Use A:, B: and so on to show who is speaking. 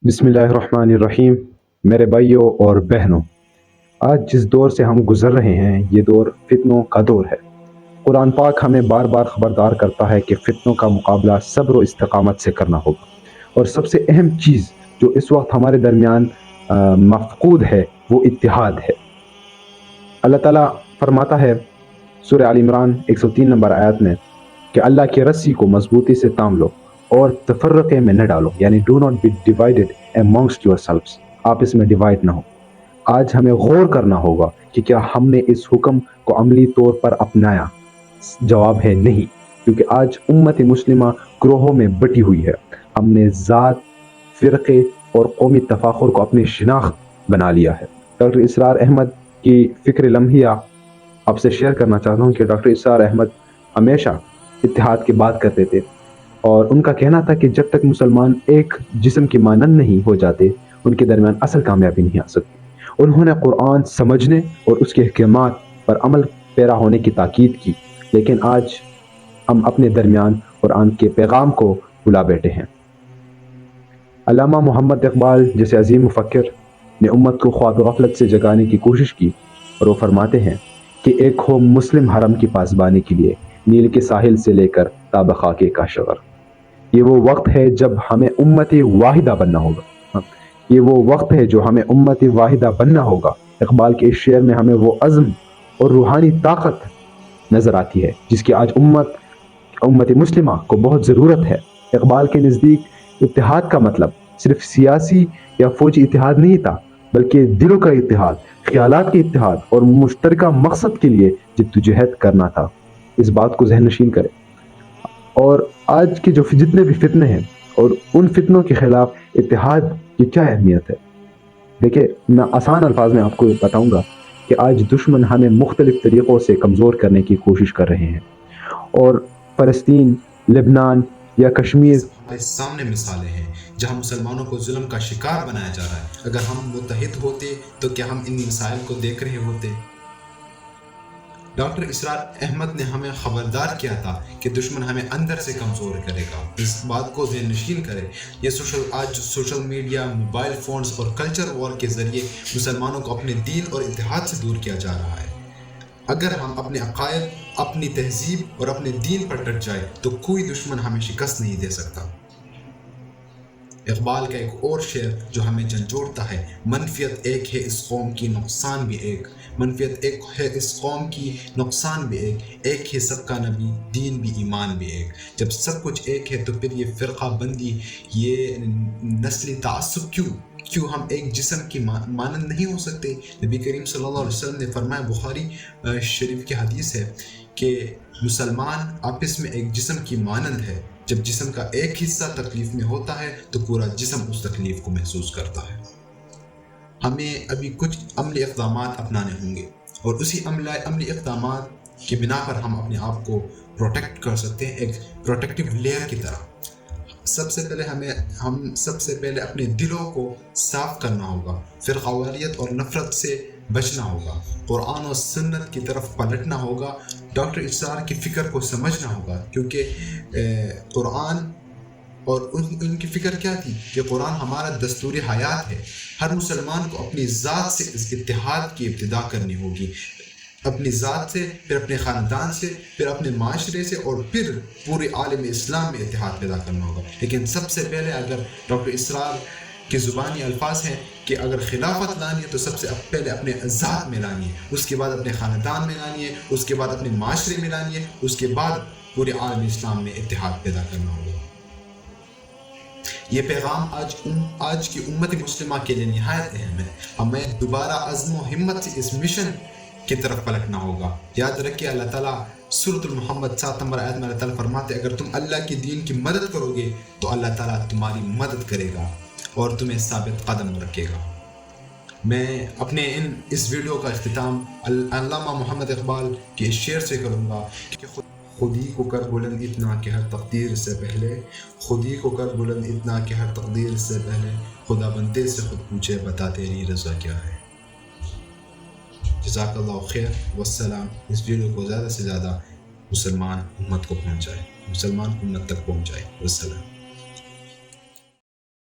A: بسم اللہ الرحمن الرحیم۔ میرے بھائیوں اور بہنوں، آج جس دور سے ہم گزر رہے ہیں یہ دور فتنوں کا دور ہے۔ قرآن پاک ہمیں بار بار خبردار کرتا ہے کہ فتنوں کا مقابلہ صبر و استقامت سے کرنا ہوگا، اور سب سے اہم چیز جو اس وقت ہمارے درمیان مفقود ہے وہ اتحاد ہے۔ اللہ تعالیٰ فرماتا ہے سورہ آل عمران 103 نمبر آیت میں کہ اللہ کی رسی کو مضبوطی سے تام لو اور تفرقے میں نہ ڈالو، یعنی do not be divided amongst yourselves، آپس میں ڈیوائڈ نہ ہو۔ آج ہمیں غور کرنا ہوگا کہ کیا ہم نے اس حکم کو عملی طور پر اپنایا؟ جواب ہے نہیں، کیونکہ آج امت مسلمہ گروہوں میں بٹی ہوئی ہے۔ ہم نے ذات، فرقے اور قومی تفاخر کو اپنی شناخت بنا لیا ہے۔ ڈاکٹر اسرار احمد کی فکر لمحیہ آپ سے شیئر کرنا چاہتا ہوں کہ ڈاکٹر اسرار احمد ہمیشہ اتحاد کی بات کرتے تھے، اور ان کا کہنا تھا کہ جب تک مسلمان ایک جسم کی مانند نہیں ہو جاتے ان کے درمیان اصل کامیابی نہیں آ سکتی۔ انہوں نے قرآن سمجھنے اور اس کے احکامات پر عمل پیرا ہونے کی تاکید کی، لیکن آج ہم اپنے درمیان قرآن کے پیغام کو بھلا بیٹھے ہیں۔ علامہ محمد اقبال جیسے عظیم مفکر نے امت کو خواب غفلت سے جگانے کی کوشش کی، اور وہ فرماتے ہیں کہ ایک ہو مسلم حرم کی پاسبانی کے لیے، نیل کے ساحل سے لے کر تاب خاکے کاشغر۔ یہ وہ وقت ہے جب ہمیں امت واحدہ بننا ہوگا، یہ وہ وقت ہے جو ہمیں امت واحدہ بننا ہوگا۔ اقبال کے اس شعر میں ہمیں وہ عزم اور روحانی طاقت نظر آتی ہے جس کی آج امت مسلمہ کو بہت ضرورت ہے۔ اقبال کے نزدیک اتحاد کا مطلب صرف سیاسی یا فوجی اتحاد نہیں تھا، بلکہ دلوں کا اتحاد، خیالات کے اتحاد اور مشترکہ مقصد کے لیے جدوجہد کرنا تھا۔ اس بات کو ذہن نشین کریں۔ اور آج کے جو جتنے بھی فتنے ہیں اور ان فتنوں کے خلاف اتحاد کی کیا اہمیت ہے، دیکھیں میں آسان الفاظ میں آپ کو بتاؤں گا کہ آج دشمن ہمیں مختلف طریقوں سے کمزور کرنے کی کوشش کر رہے ہیں، اور فلسطین، لبنان یا کشمیر
B: ہمارے سامنے مثالیں ہیں جہاں مسلمانوں کو ظلم کا شکار بنایا جا رہا ہے۔ اگر ہم متحد ہوتے تو کیا ہم ان مسائل کو دیکھ رہے ہوتے؟ ڈاکٹر اسرار احمد نے ہمیں خبردار کیا تھا کہ دشمن ہمیں اندر سے کمزور کرے گا۔ اس بات کو ذہن نشین کرے۔ یہ آج سوشل میڈیا، موبائل فونز اور کلچر وار کے ذریعے مسلمانوں کو اپنے دین اور اتحاد سے دور کیا جا رہا ہے۔ اگر ہم اپنے عقائد، اپنی تہذیب اور اپنے دین پر ڈٹ جائے تو کوئی دشمن ہمیں شکست نہیں دے سکتا۔ اقبال کا ایک اور شعر جو ہمیں جھنجھوڑتا ہے، منفیت ایک ہے اس قوم کی نقصان بھی ایک، منفیت ایک ہے اس قوم کی نقصان بھی ایک ہے سب کا نبی، دین بھی ایمان بھی ایک۔ جب سب کچھ ایک ہے تو پھر یہ فرقہ بندی، یہ نسلی تعصب کیوں ہم ایک جسم کی مانند نہیں ہو سکتے؟ نبی کریم صلی اللہ علیہ وسلم نے فرمایا، بخاری شریف کی حدیث ہے کہ مسلمان آپس میں ایک جسم کی مانند ہے۔ جب جسم کا ایک حصہ تکلیف میں ہوتا ہے تو پورا جسم اس تکلیف کو محسوس کرتا ہے۔ ہمیں ابھی کچھ عملی اقدامات اپنانے ہوں گے، اور اسی عملی اقدامات کی بنا پر ہم اپنے آپ کو پروٹیکٹ کر سکتے ہیں، ایک پروٹیکٹیو لیئر کی طرح۔ سب سے پہلے اپنے دلوں کو صاف کرنا ہوگا، فرقہ واریت اور نفرت سے بچنا ہوگا، قرآن و سنت کی طرف پلٹنا ہوگا، ڈاکٹر اسرار کی فکر کو سمجھنا ہوگا، کیونکہ قرآن اور ان کی فکر کیا تھی کہ قرآن ہمارا دستور حیات ہے۔ ہر مسلمان کو اپنی ذات سے اس اتحاد کی ابتدا کرنی ہوگی، اپنی ذات سے، پھر اپنے خاندان سے، پھر اپنے معاشرے سے، اور پھر پورے عالم اسلام میں اتحاد پیدا کرنا ہوگا۔ لیکن سب سے پہلے اگر ڈاکٹر اسرار کے زبانی الفاظ ہیں کہ اگر خلافت لانی ہے تو سب سے پہلے اپنے ذات میں لانی ہے، اس کے بعد اپنے خاندان میں لانی ہے، اس کے بعد اپنے معاشرے میں لانی ہے، اس کے بعد پورے عالم اسلام میں اتحاد پیدا کرنا ہوگا۔ یہ پیغام آج کی امت مسلمہ کے لیے نہایت اہم ہے۔ ہمیں دوبارہ عزم و ہمت سے اس مشن کی طرف پلٹنا ہوگا۔ یاد رکھیں اللہ تعالیٰ سورۃ المحمد 7 نمبر آیت میں اللہ تعالیٰ فرماتے ہیں، اگر تم اللہ کی دین کی مدد کرو گے تو اللہ تعالیٰ تمہاری مدد کرے گا اور تمہیں ثابت قدم رکھے گا۔ میں اپنے اس ویڈیو کا اختتام علامہ محمد اقبال کے شعر سے کروں گا کہ خود ہی کو کر بلند اتنا کہ ہر تقدیر سے پہلے، خود ہی کو کر بلند اتنا کہ ہر تقدیر سے پہلے، خدا بندے سے خود پوچھے بتا تیری رضا کیا ہے۔ جزاک اللہ خیر، والسلام۔ اس ویڈیو کو زیادہ سے زیادہ مسلمان امت کو پہنچائے، مسلمان امت تک پہنچائے۔ والسلام۔